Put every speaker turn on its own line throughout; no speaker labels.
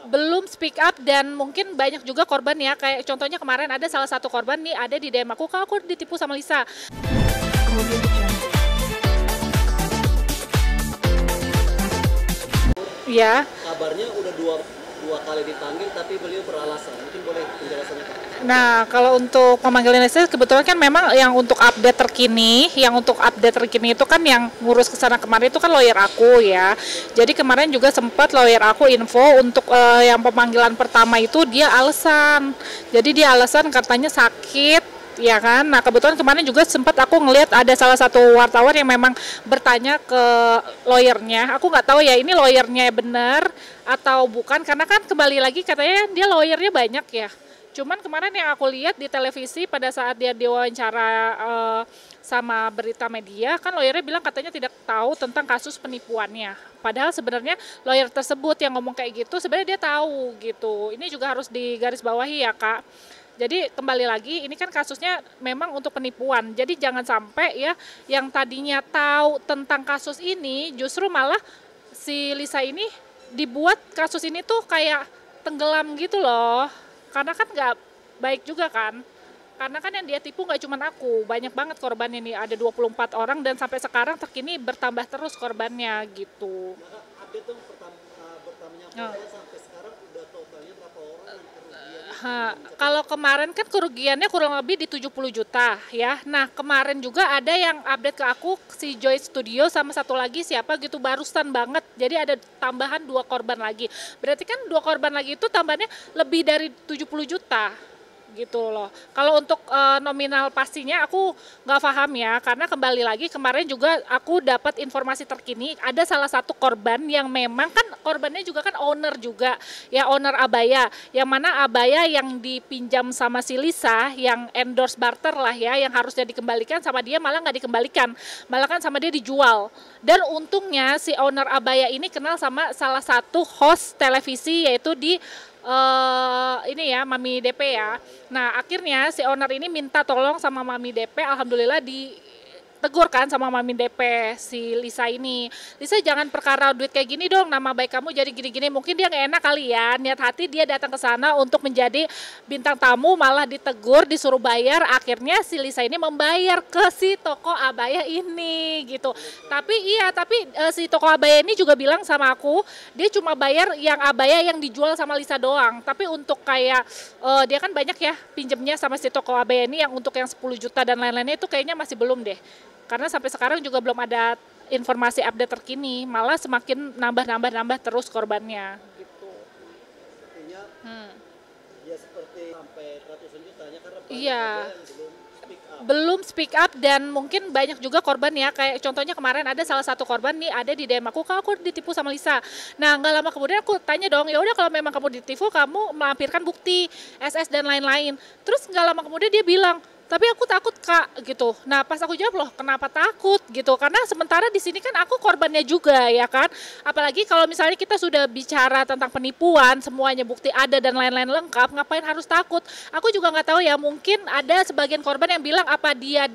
belum speak up dan mungkin banyak juga korban ya, kayak contohnya kemarin ada salah satu korban nih ada di DM aku, "Kak, aku ditipu sama Lisa." Ya.
Kabarnya udah dua kali dipanggil tapi beliau beralasan. Mungkin boleh penjelasannya Pak?
Nah, kalau untuk pemanggilan Lisa kebetulan kan memang yang untuk update terkini itu kan yang ngurus ke sana kemarin itu kan lawyer aku ya. Jadi kemarin juga sempat lawyer aku info untuk yang pemanggilan pertama itu dia alasan. Jadi dia alasan katanya sakit. Ya kan, nah kebetulan kemarin juga sempat aku ngelihat ada salah satu wartawan yang memang bertanya ke lawyernya. Aku nggak tahu ya ini lawyernya benar atau bukan, karena kan kembali lagi katanya dia lawyernya banyak ya. Cuman kemarin yang aku lihat di televisi pada saat dia diwawancara sama berita media, kan lawyernya bilang katanya tidak tahu tentang kasus penipuannya. Padahal sebenarnya lawyer tersebut yang ngomong kayak gitu sebenarnya dia tahu gitu. Ini juga harus digarisbawahi ya Kak. Jadi kembali lagi ini kan kasusnya memang untuk penipuan. Jadi jangan sampai ya yang tadinya tahu tentang kasus ini justru malah si Lisa ini dibuat kasus ini tuh kayak tenggelam gitu loh. Karena kan nggak baik juga kan. Karena kan yang dia tipu nggak cuma aku, banyak banget korbannya nih, ada 24 orang dan sampai sekarang terkini bertambah terus korbannya gitu.
Maka update dong bertambahnya sampai sekarang udah totalnya berapa orang dan kerugiannya?
Kalau kemarin kan kerugiannya kurang lebih di 70 juta ya. Nah kemarin juga ada yang update ke aku si Joy Studio sama satu lagi siapa gitu barusan banget. Jadi ada tambahan 2 korban lagi. Berarti kan 2 korban lagi itu tambahnya lebih dari 70 juta. Gitu loh. Kalau untuk nominal pastinya aku nggak paham ya, karena kembali lagi kemarin juga aku dapat informasi terkini ada salah satu korban yang memang kan korbannya juga kan owner juga ya, owner abaya, yang mana abaya yang dipinjam sama si Lisa yang endorse barter lah ya, yang harusnya dikembalikan sama dia malah nggak dikembalikan, malah kan sama dia dijual. Dan untungnya si owner abaya ini kenal sama salah satu host televisi yaitu di ini ya Mami DP ya. Nah akhirnya si owner ini minta tolong sama Mami DP, alhamdulillah ditegur kan sama Mami DP si Lisa ini. Lisa jangan perkara duit kayak gini dong, nama baik kamu jadi gini-gini. Mungkin dia nggak enak kali ya, niat hati dia datang ke sana untuk menjadi bintang tamu malah ditegur, disuruh bayar. Akhirnya si Lisa ini membayar ke si toko abaya ini gitu. Tapi si toko abaya ini juga bilang sama aku, dia cuma bayar yang abaya yang dijual sama Lisa doang. Tapi untuk kayak dia kan banyak ya pinjemnya sama si toko abaya ini yang untuk yang 10 juta dan lain-lainnya itu kayaknya masih belum deh. Karena sampai sekarang juga belum ada informasi update terkini, malah semakin nambah terus korbannya gitu.
Artinya ya seperti sampai ratusan jutanya karena
Iya.
yang
Belum speak up dan mungkin banyak juga korban ya, kayak contohnya kemarin ada salah satu korban nih ada di DM aku, "Kak, aku ditipu sama Lisa." Nah nggak lama kemudian aku tanya dong, ya udah kalau memang kamu ditipu kamu melampirkan bukti SS dan lain-lain. Terus nggak lama kemudian dia bilang, "Tapi aku takut Kak," gitu. Nah pas aku jawab, "Loh kenapa takut?" gitu, karena sementara di sini kan aku korbannya juga ya kan. Apalagi kalau misalnya kita sudah bicara tentang penipuan, semuanya bukti ada dan lain-lain lengkap, ngapain harus takut? Aku juga nggak tahu ya, mungkin ada sebagian korban yang bilang apa dia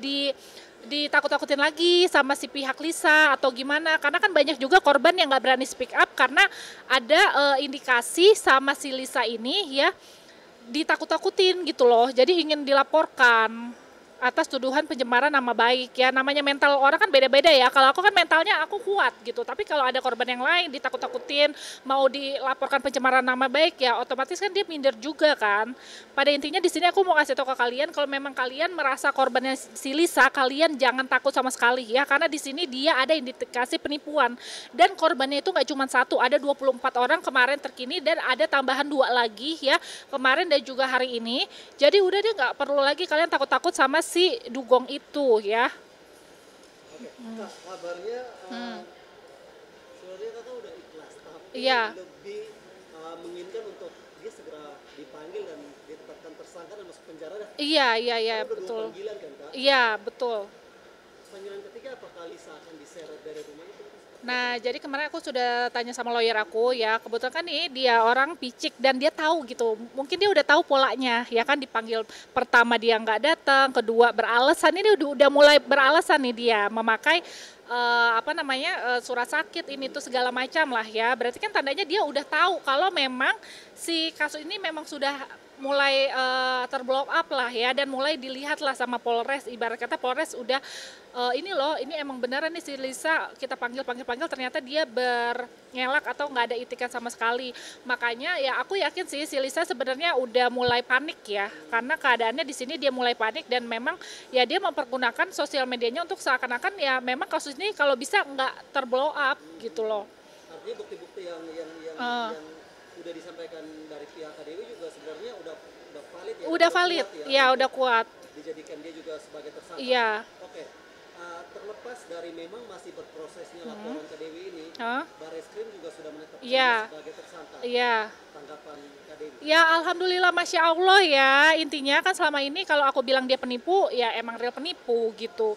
ditakut-takutin lagi sama si pihak Lisa atau gimana, karena kan banyak juga korban yang nggak berani speak up karena ada indikasi sama si Lisa ini ya ditakut-takutin gitu loh, jadi ingin dilaporkan atas tuduhan pencemaran nama baik ya. Namanya mental orang kan beda-beda ya, kalau aku kan mentalnya aku kuat gitu, tapi kalau ada korban yang lain ditakut-takutin mau dilaporkan pencemaran nama baik ya otomatis kan dia minder juga kan. Pada intinya di sini aku mau kasih tahu ke kalian, kalau memang kalian merasa korbannya si Lisa, kalian jangan takut sama sekali ya, karena di sini dia ada indikasi penipuan dan korbannya itu nggak cuma satu, ada 24 orang kemarin terkini dan ada tambahan 2 lagi ya kemarin dan juga hari ini. Jadi udah deh, nggak perlu lagi kalian takut-takut sama si dugong itu ya.
Oke. Kak, kabarnya sebenarnya Kakak udah ikhlas, tapi
Iya.
lebih menginginkan untuk dia segera dipanggil dan ditetapkan tersangka dan masuk penjara dah.
Iya
Karena udah 2
betul.
panggilan kan Kak?
Iya betul.
Panggilan ketiga apakah Lisa akan diseret dari rumah itu?
Nah, jadi kemarin aku sudah tanya sama lawyer aku ya, kebetulan kan nih dia orang picik dan dia tahu gitu, mungkin dia udah tahu polanya ya kan, dipanggil pertama dia nggak datang, kedua beralasan, ini udah mulai beralasan nih dia memakai apa namanya, surat sakit ini tuh segala macam lah ya. Berarti kan tandanya dia udah tahu kalau memang si kasus ini memang sudah mulai terblow up lah ya, dan mulai dilihat lah sama Polres. Ibarat kata Polres udah ini loh, ini emang beneran nih si Lisa, kita panggil ternyata dia berngelak atau nggak ada itikat sama sekali. Makanya ya aku yakin sih si Lisa sebenarnya udah mulai panik ya, karena keadaannya di sini dia mulai panik, dan memang ya dia mempergunakan sosial medianya untuk seakan-akan ya memang kasus ini kalau bisa nggak terblow up gitu loh.
Artinya bukti-bukti yang udah disampaikan dari pihak KDW juga sebenarnya udah valid ya.
Udah valid,
kuat
ya udah kuat.
Dijadikan dia juga sebagai tersangka.
Iya.
Oke. Terlepas dari memang masih berprosesnya laporan KDW ini, Barreskrim juga sudah menetapkan dia sebagai tersangka.
Iya.
Tanggapan KDW?
Ya alhamdulillah, masya Allah ya, intinya kan selama ini kalau aku bilang dia penipu, ya emang real penipu gitu.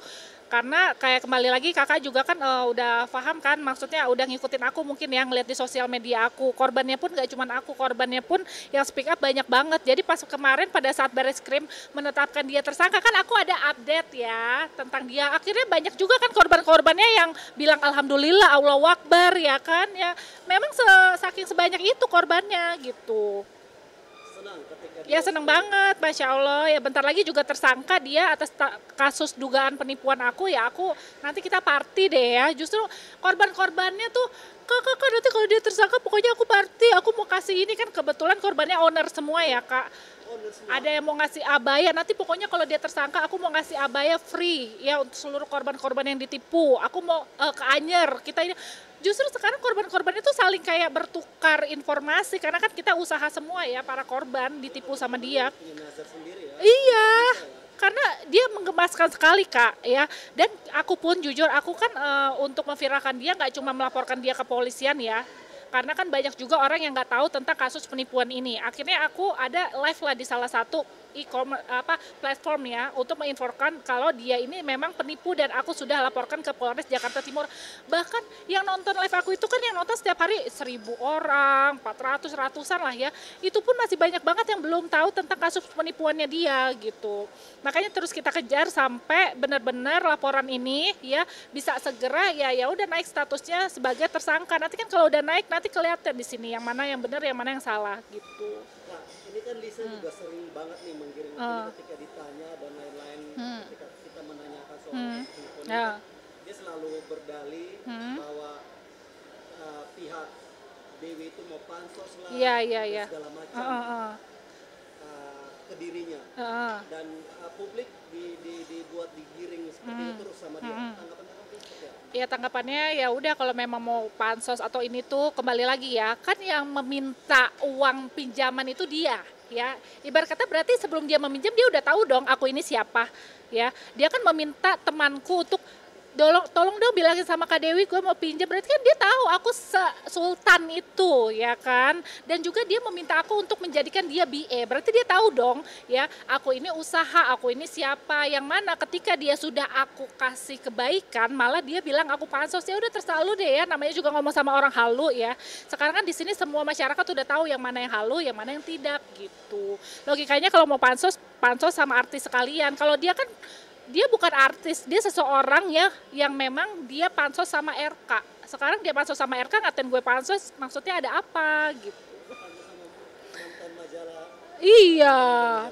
Karena kayak kembali lagi kakak juga kan udah paham kan, maksudnya udah ngikutin aku mungkin ya, ngeliat di sosial media aku. Korbannya pun gak cuma aku, korbannya pun yang speak up banyak banget. Jadi pas kemarin pada saat Barreskrim menetapkan dia tersangka, kan aku ada update ya tentang dia. Akhirnya banyak juga kan korban-korbannya yang bilang alhamdulillah, Allahu Akbar ya kan. Ya memang saking sebanyak itu korbannya gitu.
Senang ketika
Ya seneng banget, Masya Allah. Ya bentar lagi juga tersangka dia atas kasus dugaan penipuan aku, ya aku nanti kita party deh ya. Justru korban-korbannya tuh, kak nanti kalau dia tersangka pokoknya aku party, aku mau kasih ini, kan kebetulan korbannya owner semua ya kak. Ada yang mau ngasih abaya, nanti pokoknya kalau dia tersangka aku mau ngasih abaya free ya untuk seluruh korban-korban yang ditipu. Aku mau ke Anyer, kita ini justru sekarang korban-korban itu saling kayak bertukar informasi, karena kan kita usaha semua ya, para korban ditipu sama dia. Iya, karena dia menggemaskan sekali kak ya. Dan aku pun jujur, aku kan untuk memviralkan dia nggak cuma melaporkan dia ke polisian ya, karena kan banyak juga orang yang nggak tahu tentang kasus penipuan ini. Akhirnya aku ada live lah di salah satu e-commerce platform ya, untuk menginformasikan kalau dia ini memang penipu, dan aku sudah laporkan ke Polres Jakarta Timur. Bahkan yang nonton live aku itu kan yang nonton setiap hari 1.000 orang, 400 ratusan lah ya. Itu pun masih banyak banget yang belum tahu tentang kasus penipuannya dia gitu. Makanya terus kita kejar sampai benar-benar laporan ini ya bisa segera ya udah naik statusnya sebagai tersangka. Nanti kan kalau udah naik nanti kelihatan di sini yang mana yang benar, yang mana yang salah gitu.
Nah, ini kan Lisa juga sering banget nih menggiring opini ketika ditanya dan lain-lain, ketika kita menanyakan soal penipuan, dia selalu berdalih bahwa pihak Dewi itu mau pansos lah, segala macam ke dirinya, dan publik dibuat digiring seperti itu terus sama dia. Tanggapan seperti apa?
Ya tanggapannya ya udah, kalau memang mau pansos atau ini tuh kembali lagi ya, kan yang meminta uang pinjaman itu dia ya. Ibarat kata berarti sebelum dia meminjam dia udah tahu dong aku ini siapa ya. Dia kan meminta temanku untuk tolong dong bilangin sama Kak Dewi gue mau pinjam, berarti kan dia tahu aku sultan itu ya kan. Dan juga dia meminta aku untuk menjadikan dia BA, berarti dia tahu dong ya aku ini usaha, aku ini siapa, yang mana ketika dia sudah aku kasih kebaikan malah dia bilang aku pansos. Ya udah terserah lu deh ya, namanya juga ngomong sama orang halu ya. Sekarang kan di sini semua masyarakat udah tahu yang mana yang halu, yang mana yang tidak gitu. Logikanya kalau mau pansos sama artis sekalian. Kalau dia kan dia bukan artis, dia seseorang ya yang memang dia pansos sama RK. Sekarang dia pansos sama RK, ngatain gue pansos, maksudnya ada apa gitu. Iya,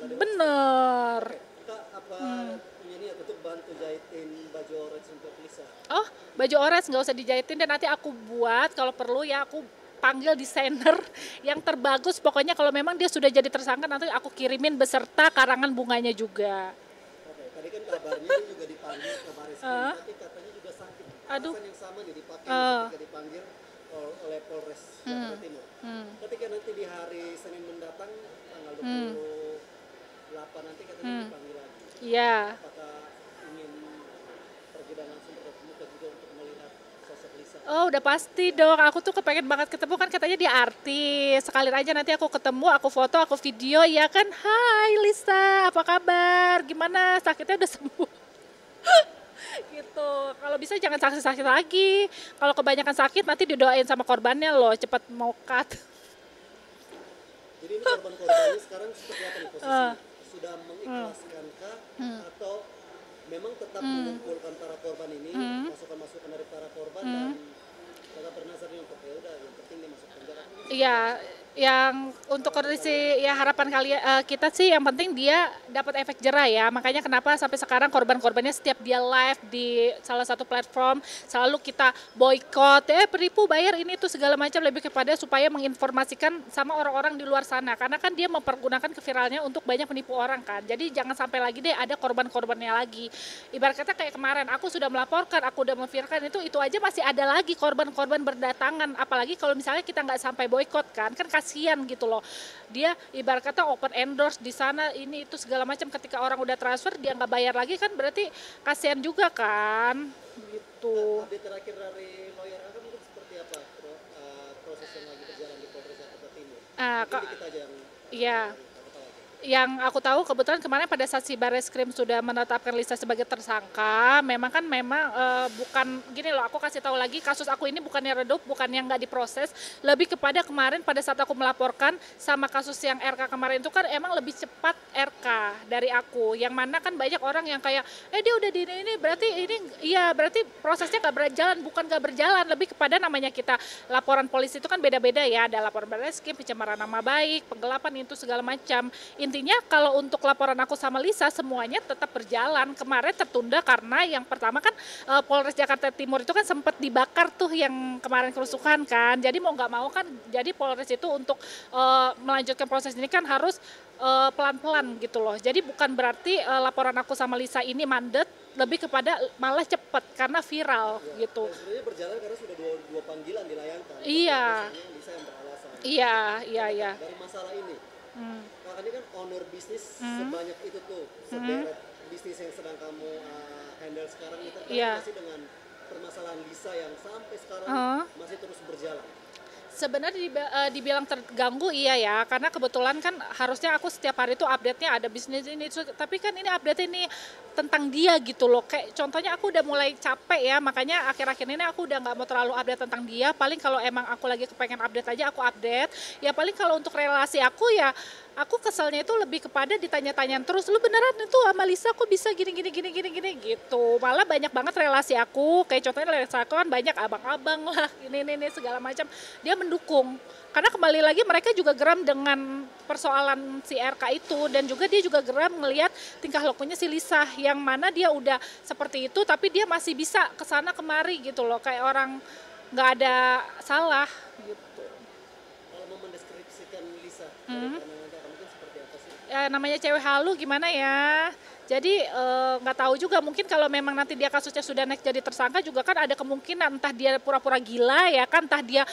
bener.
Kak, apa punya niat untuk bantu jahitin baju orange untuk Lisa?
Oh, baju orange nggak usah dijahitin, dan nanti aku buat kalau perlu ya, aku panggil desainer yang terbagus. Pokoknya kalau memang dia sudah jadi tersangka, nanti aku kirimin beserta karangan bunganya juga.
Tadi kan kabarnya juga dipanggil ke Barreskrim, tapi katanya juga sakit. Alasan yang sama nih dipakai ketika dipanggil oleh Polres Jakarta Timur. Ketika nanti di hari Senin mendatang tanggal 28 nanti katanya dipanggil lagi.
Iya.
Apakah ingin pergi dan langsung bertemu juga untuk melihat sosok Lisa?
Oh udah pasti dong, aku tuh kepengen banget ketemu, kan katanya dia artis. Sekalian aja nanti aku ketemu, aku foto, aku video ya kan. Hai Lisa, apa kabar? Gimana, sakitnya udah sembuh? Gitu. Kalau bisa jangan sakit-sakit lagi. Kalau kebanyakan sakit nanti didoain sama korbannya loh, cepat mau cut.
Jadi ini korban-korbannya sekarang seperti apa nih posisinya? Sudah mengikhlaskan kah atau memang tetap mengumpulkan para korban ini, masukan-masukan dari para korban dan tetap bernasar untuk ya udah yang penting dia masuk penjara.
Iya, yang untuk kondisi ya harapan kalian kita sih yang penting dia dapat efek jerah ya. Makanya kenapa sampai sekarang korban-korbannya setiap dia live di salah satu platform selalu kita boykot, penipu bayar ini tuh segala macam, lebih kepada supaya menginformasikan sama orang-orang di luar sana. Karena kan dia mempergunakan keviralnya untuk banyak menipu orang kan. Jadi jangan sampai lagi deh ada korban-korbannya lagi. Ibarat kata kayak kemarin aku sudah melaporkan, aku udah memviralkan itu aja masih ada lagi korban-korban berdatangan. Apalagi kalau misalnya kita nggak sampai boykot kan kasihan gitu loh. Dia ibarat kata open endorse di sana ini itu segala macam, ketika orang udah transfer dia nggak bayar lagi kan berarti kasihan juga kan gitu.
Update terakhir dari lawyer Anda mungkin seperti apa proses yang lagi berjalan di Polres Jakarta Timur? Dikit aja yang
iya. Yang aku tahu kebetulan kemarin pada saat si Barreskrim sudah menetapkan Lisa sebagai tersangka, memang bukan gini loh, aku kasih tahu lagi, kasus aku ini bukannya redup, bukannya nggak diproses, lebih kepada kemarin pada saat aku melaporkan sama kasus yang RK kemarin itu kan emang lebih cepat RK dari aku, yang mana kan banyak orang yang kayak dia udah di ini berarti ini iya berarti prosesnya nggak berjalan, bukan nggak berjalan, lebih kepada namanya kita laporan polisi itu kan beda-beda ya, ada laporan Barreskrim, pencemaran nama baik, penggelapan itu segala macam. Intinya kalau untuk laporan aku sama Lisa semuanya tetap berjalan. Kemarin tertunda karena yang pertama kan Polres Jakarta Timur itu kan sempat dibakar tuh yang kemarin kerusuhan kan. Jadi mau nggak mau kan jadi Polres itu untuk melanjutkan proses ini kan harus pelan-pelan gitu loh. Jadi bukan berarti laporan aku sama Lisa ini mandet, lebih kepada malah cepat karena viral gitu.
Sebenarnya berjalan karena sudah dua panggilan dilayangkan.
Iya.
Lisa yang beralasan.
Iya.
Dari masalah ini. Makanya kan owner bisnis sebanyak itu tuh, sederet bisnis yang sedang kamu handle sekarang itu masih dengan permasalahan Lisa yang sampai sekarang masih terus berjalan.
Sebenarnya dibilang terganggu iya ya, karena kebetulan kan harusnya aku setiap hari itu update-nya ada bisnis ini, tapi kan ini update ini tentang dia gitu loh, kayak contohnya aku udah mulai capek ya, makanya akhir-akhir ini aku udah nggak mau terlalu update tentang dia, paling kalau emang aku lagi kepengen update aja aku update, ya paling kalau untuk relasi aku ya, aku keselnya itu lebih kepada ditanya-tanyaan terus, lu beneran itu sama Lisa kok bisa gini gitu, malah banyak banget relasi aku, kayak contohnya relasi aku kan banyak abang-abang lah, ini segala macam, dia mendukung. Karena kembali lagi mereka juga geram dengan persoalan si RK itu, dan juga dia juga geram ngelihat tingkah lakunya si Lisa yang mana dia udah seperti itu tapi dia masih bisa kesana kemari gitu loh, kayak orang nggak ada salah gitu.
Kalau mau mendeskripsikan Lisa, mungkin seperti apa sih?
Ya namanya cewek halu gimana ya. Jadi nggak tahu juga, mungkin kalau memang nanti dia kasusnya sudah naik jadi tersangka juga kan ada kemungkinan entah dia pura-pura gila ya kan, entah dia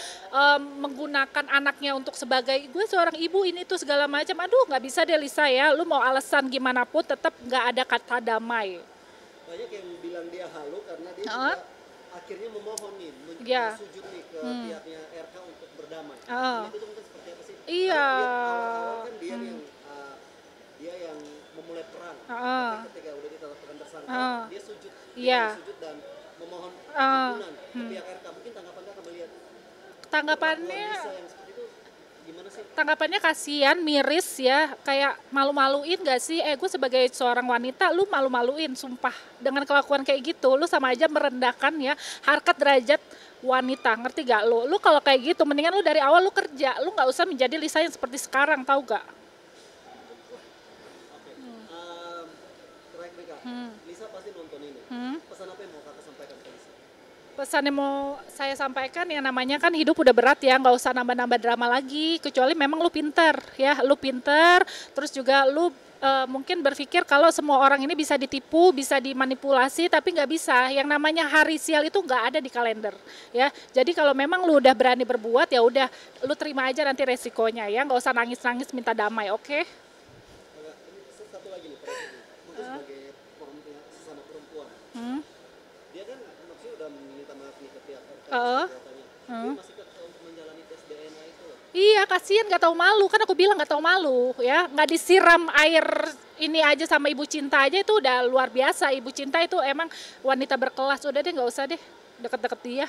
menggunakan anaknya untuk sebagai gue seorang ibu ini tuh segala macam. Aduh nggak bisa deh Lisa ya, lu mau alasan gimana pun tetap nggak ada kata damai.
Banyak yang bilang dia halu karena dia juga akhirnya memohon nih, sujud nih ke pihaknya RK untuk berdamai. Itu tuh mungkin seperti apa sih?
Iya.
Awal-awal kan dia yang memulai perang. Ketika udah ditetapkan tersangka, dia sujud, sujud dan memohon ampunan ke pihak RK. Mungkin tanggapannya akan melihat
tanggapannya
yang seperti itu gimana sih?
Tanggapannya kasihan, miris ya, kayak malu-maluin gak sih? Gue sebagai seorang wanita, lu malu-maluin, sumpah. Dengan kelakuan kayak gitu, lu sama aja merendahkan ya harkat derajat wanita, ngerti gak lu? Lu kalau kayak gitu, mendingan lu dari awal lu kerja, lu gak usah menjadi Lisa yang seperti sekarang, tahu gak?
Lisa pasti nonton ini. Pesan apa yang mau kakak sampaikan ke Lisa?
Pesan yang mau saya sampaikan ya namanya kan hidup udah berat ya, nggak usah nambah-nambah drama lagi, kecuali memang lu pinter ya, lu pinter, terus juga lu mungkin berpikir kalau semua orang ini bisa ditipu, bisa dimanipulasi, tapi nggak bisa. Yang namanya hari sial itu nggak ada di kalender ya. Jadi kalau memang lu udah berani berbuat ya udah, lu terima aja nanti resikonya ya, nggak usah nangis-nangis minta damai, oke?
Satu lagi nih, sebagai sesama perempuan, dia kan maksudnya udah meminta maaf nih ke pihak RK, dia masih menjalani tes DNA itu loh.
Iya kasihan, nggak tahu malu, kan aku bilang nggak tahu malu ya, nggak disiram air ini aja sama Ibu Cinta aja itu udah luar biasa. Ibu Cinta itu emang wanita berkelas, udah deh nggak usah deh deket-deket dia.